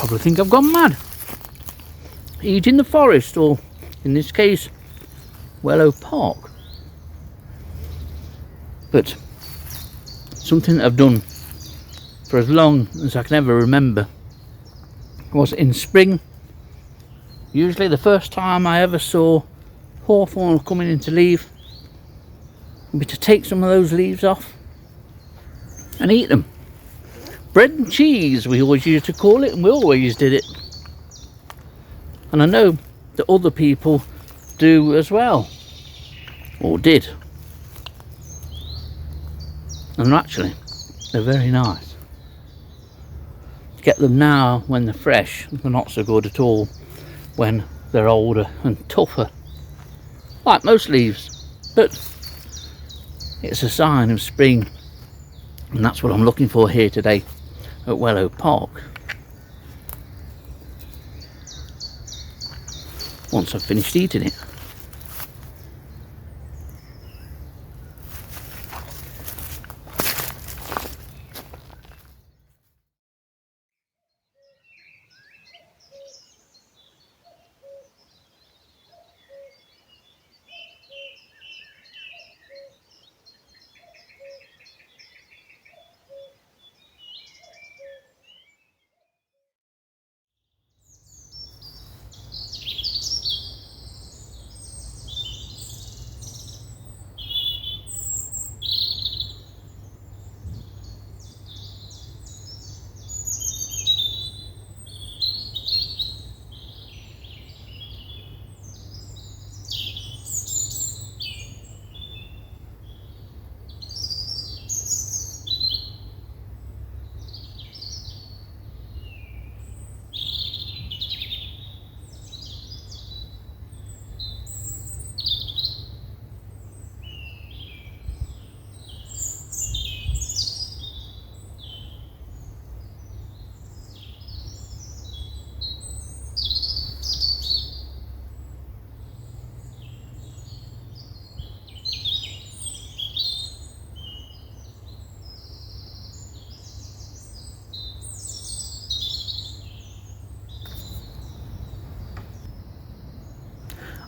probably think I've gone mad eating the forest, or in this case Wellow Park. But something that I've done for as long as I can ever remember was in spring. Usually the first time I ever saw hawthorn coming into leaf would be to take some of those leaves off and eat them. Bread and cheese, we always used to call it, and we always did it. And I know that other people do as well, or did. And actually, they're very nice. Get them now when they're fresh, they're not so good at all when they're older and tougher, like most leaves. But it's a sign of spring, and that's what I'm looking for here today at Wellow Park. Once I've finished eating it.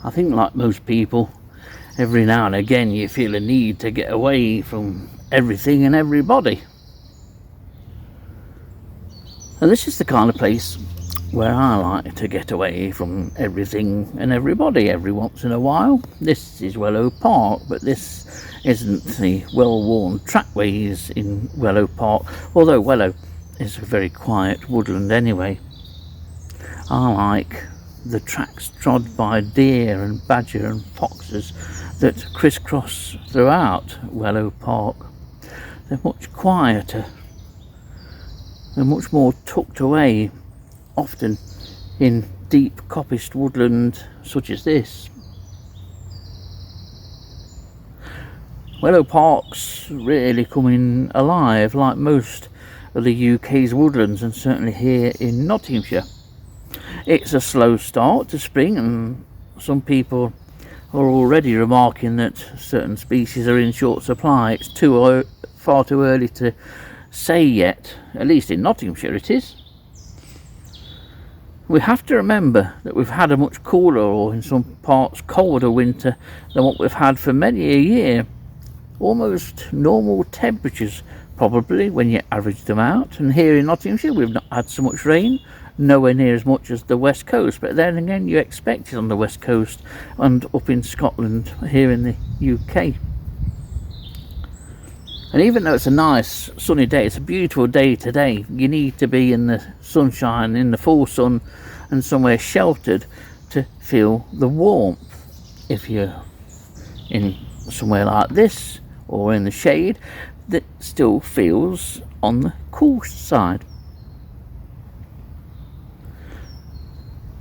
I think, like most people, every now and again you feel a need to get away from everything and everybody. And this is the kind of place where I like to get away from everything and everybody every once in a while. This is Wellow Park, but this isn't the well-worn trackways in Wellow Park, although Wellow is a very quiet woodland anyway. I like the tracks trod by deer and badger and foxes that crisscross throughout Wellow Park. They're much quieter, they're much more tucked away, often in deep coppiced woodland such as this. Wellow Park's really coming alive, like most of the UK's woodlands, and certainly here in Nottinghamshire. It's a slow start to spring, and some people are already remarking that certain species are in short supply. It's far too early to say yet, at least in Nottinghamshire it is. We have to remember that we've had a much cooler, or in some parts colder, winter than what we've had for many a year. Almost normal temperatures probably when you average them out, and here in Nottinghamshire we've not had so much rain, nowhere near as much as the west coast, but then again you expect it on the west coast and up in Scotland here in the UK. And even though it's a nice sunny day, it's a beautiful day today, you need to be in the sunshine, in the full sun, and somewhere sheltered to feel the warmth. If you're in somewhere like this or in the shade, that still feels on the cool side.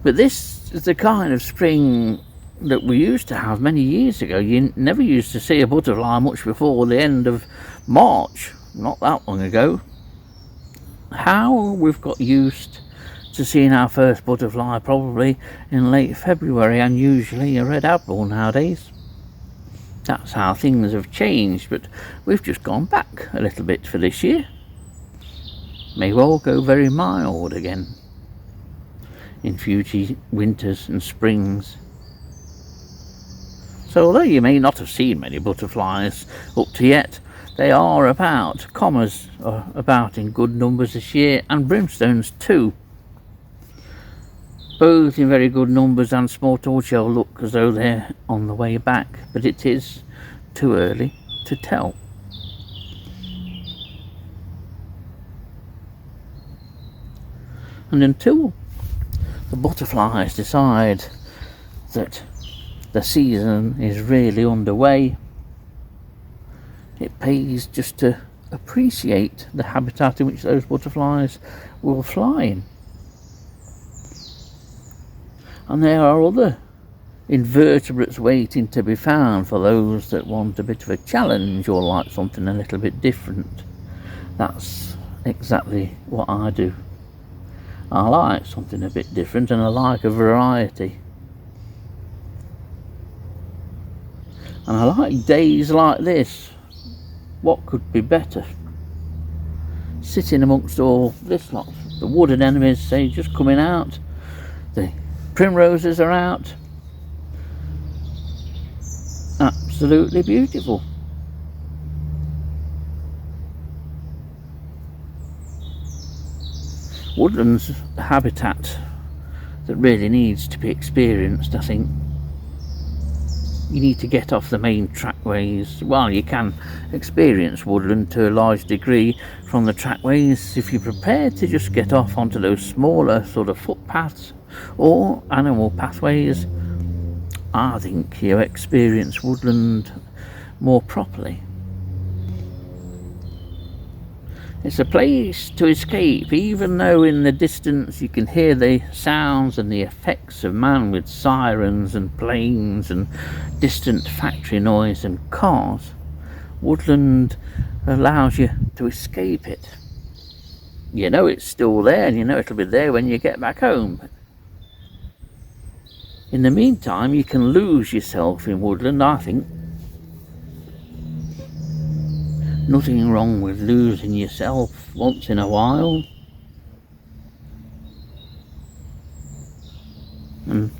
But this is the kind of spring that we used to have many years ago. You never used to see a butterfly much before the end of March, not that long ago. How we've got used to seeing our first butterfly probably in late February, and usually a red admiral nowadays. That's how things have changed, but we've just gone back a little bit for this year. May well go very mild again. in future winters and springs. So although you may not have seen many butterflies up to yet, they are about. Commas are about in good numbers this year, and brimstones too. Both in very good numbers, and small tortoiseshell look as though they're on the way back, but it is too early to tell. And until the butterflies decide that the season is really underway, it pays just to appreciate the habitat in which those butterflies will fly in. And there are other invertebrates waiting to be found for those that want a bit of a challenge or like something a little bit different. That's exactly what I do. I like something a bit different, and I like a variety. And I like days like this. What could be better? Sitting amongst all this lot. The wood anemones, say, just coming out. The primroses are out. Absolutely beautiful. Woodland's a habitat that really needs to be experienced, I think. You need to get off the main trackways. Well, you can experience woodland to a large degree from the trackways if you're prepared to just get off onto those smaller sort of footpaths or animal pathways. I think you experience woodland more properly. It's a place to escape, even though in the distance you can hear the sounds and the effects of man with sirens and planes and distant factory noise and cars. Woodland allows you to escape it. You know it's still there, and you know it'll be there when you get back home. In the meantime, you can lose yourself in woodland, I think. Nothing wrong with losing yourself once in a while. And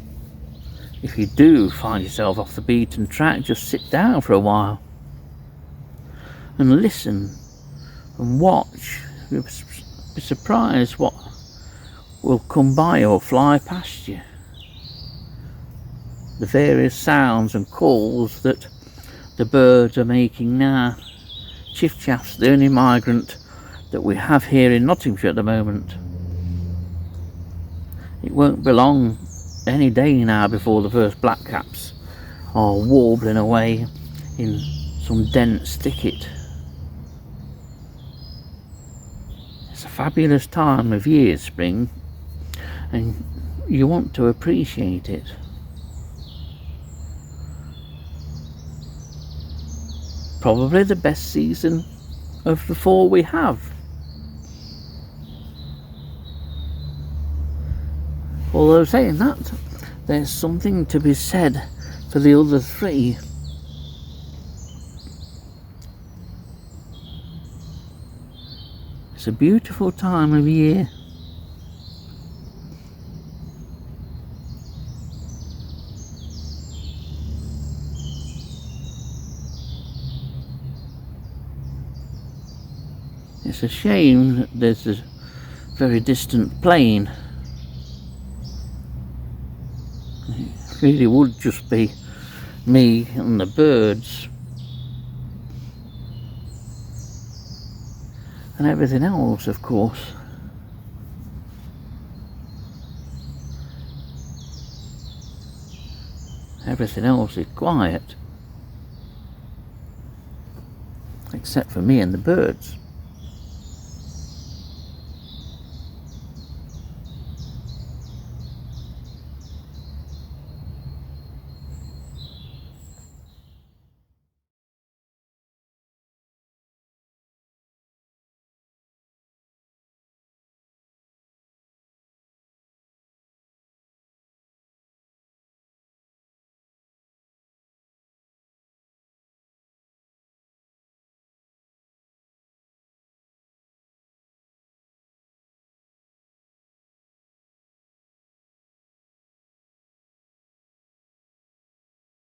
if you do find yourself off the beaten track, just sit down for a while and listen and watch. You'll be surprised what will come by or fly past you. The various sounds and calls that the birds are making now. Chiffchaff's the only migrant that we have here in Nottinghamshire at the moment. It won't be long, any day now, before the first blackcaps are warbling away in some dense thicket. It's a fabulous time of year, spring, and you want to appreciate it. Probably the best season of the 4 we have. Although saying that, there's something to be said for the other 3. It's a beautiful time of year. It's a shame that there's a very distant plain. It really would just be me and the birds. And everything else, of course. Everything else is quiet. Except for me and the birds.